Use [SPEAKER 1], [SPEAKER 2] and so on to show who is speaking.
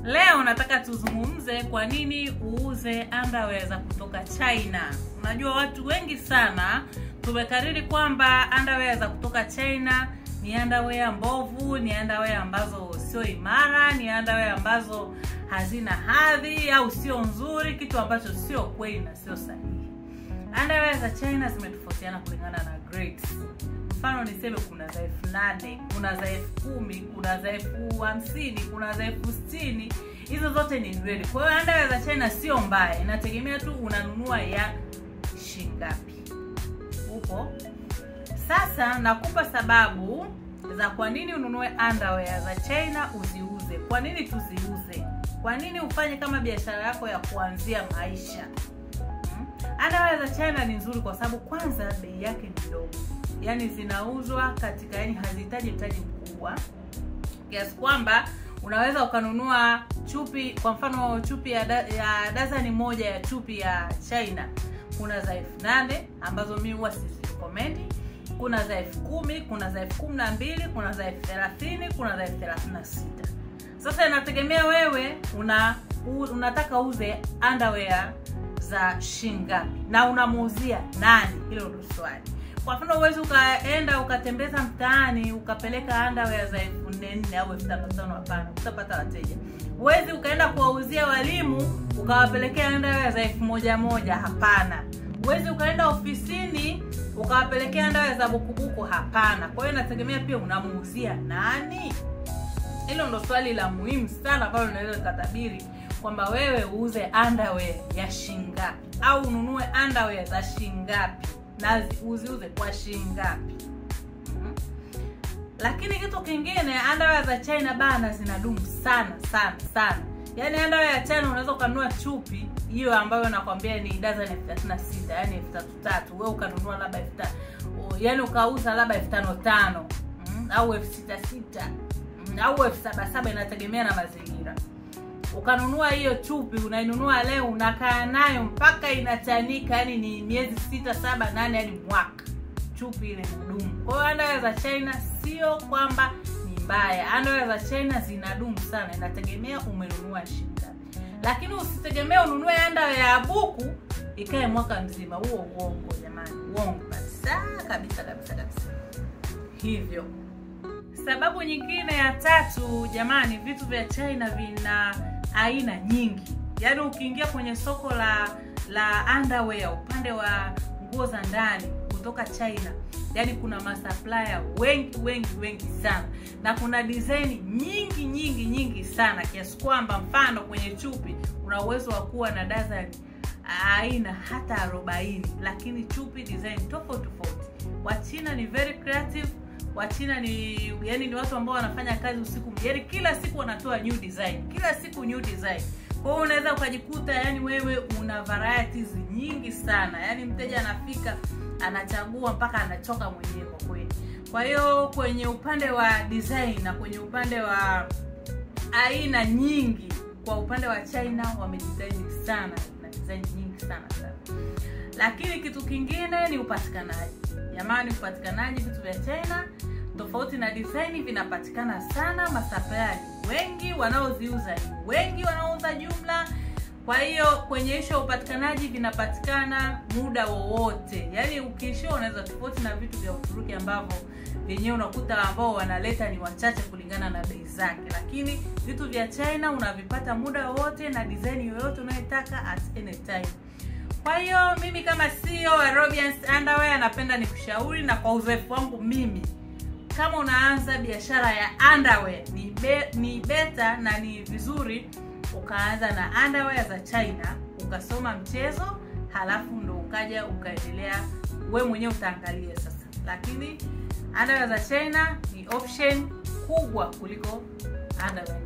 [SPEAKER 1] Leo nataka tuzungumze kwa nini uuze underwear za kutoka China. Unajua watu wengi sana tumekariri kwamba underwear za kutoka China ni underwear mbovu, ni underwear ambazo sio imara, ni underwear ambazo hazina hadhi au sio nzuri, kitu ambacho sio kweli na sio sahihi. Underwear za China zimetofautiana kulingana na grades. Mfano niseme kuna za 8,000, kuna za 10,000, kuna za 50,000, kuna za 60,000. Hizo zote ni grade. Kwa hiyo underwear za China sio mbaya, inategemea tu unanunua ya shilingi ngapi. Upo? Sasa nakupa sababu za kwa nini ununue underwear za China uziuze. Kwa nini tuziuze? Kwa nini ufanye kama biashara yako ya kuanzia maisha? Underwear za China ni nzuri kwa sababu kwanza bei yake ni ndogo. Yaani zinauzwa katika, yani hazihitaji mtaji mkubwa. Kiasi kwamba unaweza ukanunua chupi, kwa mfano chupi ya dazani moja ya chupi ya China. Kuna za 8,000 ambazo mimi huwa sizirecommend. Kuna za 10,000, kuna za 12,000, kuna za 30,000, kuna za 36. Sasa inategemea wewe unataka uze underwear za shilingi ngapi na unamuuzia nani, hilo ndio swali. Kwa mfano uwezi ukaenda ukatembeza mtaani ukapeleka underwear za 4,000 au 5,500, hapana, utapata wateja. Uwezi ukaenda kuwauzia walimu ukawapelekea underwear za 1,100, hapana. Uwezi ukaenda ofisini ukawapelekea underwear za bukubuku, hapana. Kwa hiyo inategemea pia unamuuzia nani. Hilo ndo swali la muhimu sana ambalo unaweza kutabiri kwamba wewe uuze underwear ya shilingi ngapi au ununue underwear za shilingi ngapi na uziuze kwa shilingi ngapi. Lakini kitu kingine, underwear za China bana zinadumu sana. Yaani underwear ya China unaweza kununua chupi hiyo ambayo nakwambia ni dozen 36, yani 3,300, wewe ukanunua labda 5,000, yani ukauza labda 5,500 au 6,600 au 7,700, inategemea na mazingira. Ukanunua hiyo chupi, unainunua leo, unakaa nayo mpaka inachanika, yani ni miezi 6, 7, 8 hadi mwaka. Chupi ile inadumu. Kwa hiyo underwear za China sio kwamba ni mbaya. Underwear za China zinadumu sana, inategemea umenunua shilingi ngapi. Lakini usitegemee ununue underwear ya buku ikae mwaka mzima. Huo uongo jamani, uongo kabisa. Hivyo. Sababu nyingine ya tatu jamani, vitu vya China vina aina nyingi. Yaani ukiingia kwenye soko la underwear upande wa nguo za ndani kutoka China, yani kuna masupplier wengi sana, na kuna design nyingi sana, kiasi kwamba mfano kwenye chupi una uwezo wa kuwa na dozen aina hata 40, lakini chupi design tofauti. Wachina ni very creative. Wachina ni watu ambao wanafanya kazi usiku, yani kila siku wanatoa new design, Kwa hiyo unaweza ukajikuta yani wewe una varieties nyingi sana. Yani mteja anafika anachagua mpaka anachoka mwenyewe kwa kweli. Kwa hiyo kwenye upande wa design na kwenye upande wa aina nyingi, kwa upande wa China wamedesign sana na design nyingi sana. Lakini kitu kingine ni upatikanaji. Jamani, upatikanaji vitu vya China tofauti na design vinapatikana sana, masupplier wengi, wanaoziuza wengi, wanaouza jumla. Kwa hiyo kwenye isho upatikanaji vinapatikana muda wowote. Yaani ukisho unaweza, tofauti na vitu vya Uturuki ambavyo wenyewe unakuta ambao wanaleta ni wachache kulingana na bei zake. Lakini vitu vya China unavipata muda wowote na design yoyote unayotaka at any time. Kwa hiyo mimi kama CEO wa Robians Underwear napenda nikushauri, na kwa uzoefu wangu mimi, kama unaanza biashara ya underwear ni better na ni vizuri ukaanza na underwear za China, ukasoma mchezo, halafu ndo ukaja ukaendelea wewe mwenyewe utaangalia sasa. Lakini underwear za China ni option kubwa kuliko underwear